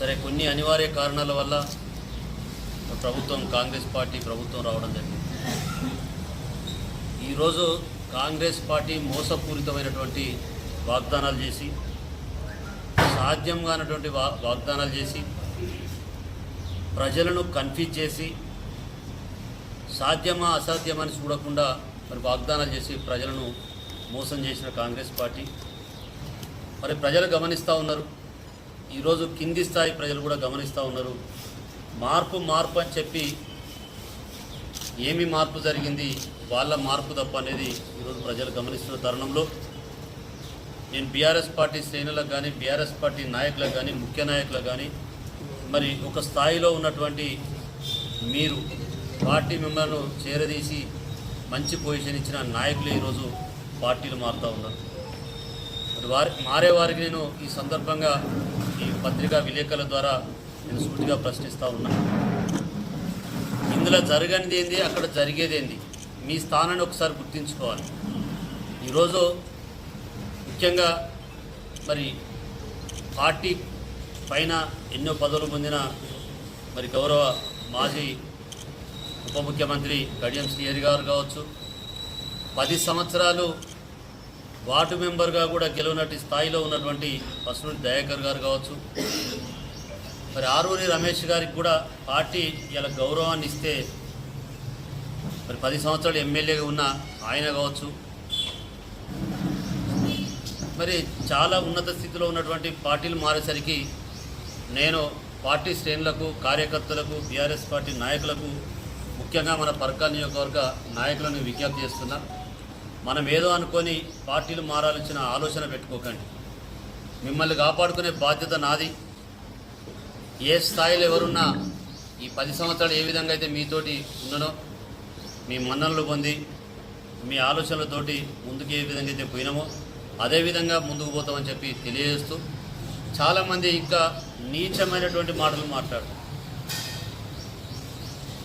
సరే కొన్ని అనివార్య కారణాల వల్ల ప్రభుత్వం కాంగ్రెస్ పార్టీ ప్రభుత్వం రావడం జరిగింది. ఈరోజు కాంగ్రెస్ పార్టీ మోసపూరితమైనటువంటి వాగ్దానాలు చేసి సాధ్యం కానటువంటి వాగ్దానాలు చేసి ప్రజలను కన్ఫ్యూజ్ చేసి సాధ్యమా అసాధ్యమని చూడకుండా మరి వాగ్దానాలు చేసి ప్రజలను మోసం చేసిన కాంగ్రెస్ పార్టీ మరి ప్రజలు గమనిస్తూ ఉన్నారు. ఈరోజు కింది స్థాయి ప్రజలు కూడా గమనిస్తూ ఉన్నారు. మార్పు మార్పు అని చెప్పి ఏమి మార్పు జరిగింది, వాళ్ళ మార్పు తప్ప అనేది ఈరోజు ప్రజలు గమనిస్తున్న తరుణంలో నేను బీఆర్ఎస్ పార్టీ శ్రేణులకు కానీ బీఆర్ఎస్ పార్టీ నాయకులకు కానీ ముఖ్య నాయకులకు కానీ మరి ఒక స్థాయిలో ఉన్నటువంటి మీరు పార్టీ మిమ్మల్ని చేరదీసి మంచి పొజిషన్ ఇచ్చిన నాయకులు ఈరోజు పార్టీలు మారుతూ ఉన్నారు. మరి మారే వారికి నేను ఈ సందర్భంగా ఈ పత్రికా విలేకరుల ద్వారా నేను సూటిగా ప్రశ్నిస్తూ ఉన్నాను. ఇందులో జరగనిది ఏంది, అక్కడ జరిగేది ఏంది, మీ స్థానాన్ని ఒకసారి గుర్తించుకోవాలి. ఈరోజు ముఖ్యంగా మరి పార్టీ పైన ఎన్నో పదవులు పొందిన మరి గౌరవ మాజీ ఉప ముఖ్యమంత్రి కడియం శ్రీహరి గారు కావచ్చు, 10 సంవత్సరాలు వార్డు మెంబర్గా కూడా గెలవనట్టి స్థాయిలో ఉన్నటువంటి పసునూరి దయాకర్ గారు కావచ్చు, మరి ఆరూరి రమేష్ గారికి కూడా పార్టీ ఇలా గౌరవాన్ని ఇస్తే మరి 10 సంవత్సరాలు ఎమ్మెల్యేగా ఉన్న ఆయన కావచ్చు, మరి చాలా ఉన్నత స్థితిలో ఉన్నటువంటి పార్టీలు మారేసరికి నేను పార్టీ శ్రేణులకు కార్యకర్తలకు బీఆర్ఎస్ పార్టీ నాయకులకు ముఖ్యంగా మన పరకాల నియోజకవర్గ నాయకులను విజ్ఞప్తి చేస్తున్నా. మనం ఏదో అనుకొని పార్టీలు మారాల్సిన ఆలోచన పెట్టుకోకండి. మిమ్మల్ని కాపాడుకునే బాధ్యత నాది. ఏ స్థాయిలో ఎవరున్నా ఈ 10 సంవత్సరాలు ఏ విధంగా అయితే మీతోటి ఉన్నానో మీ మన్ననలు పొంది మీ ఆలోచనలతోటి ముందుకు ఏ విధంగా అయితే పోయినామో అదేవిధంగా ముందుకు పోతామని చెప్పి తెలియజేస్తూ చాలామంది ఇంకా నీచమైనటువంటి మాటలు మాట్లాడుతారు.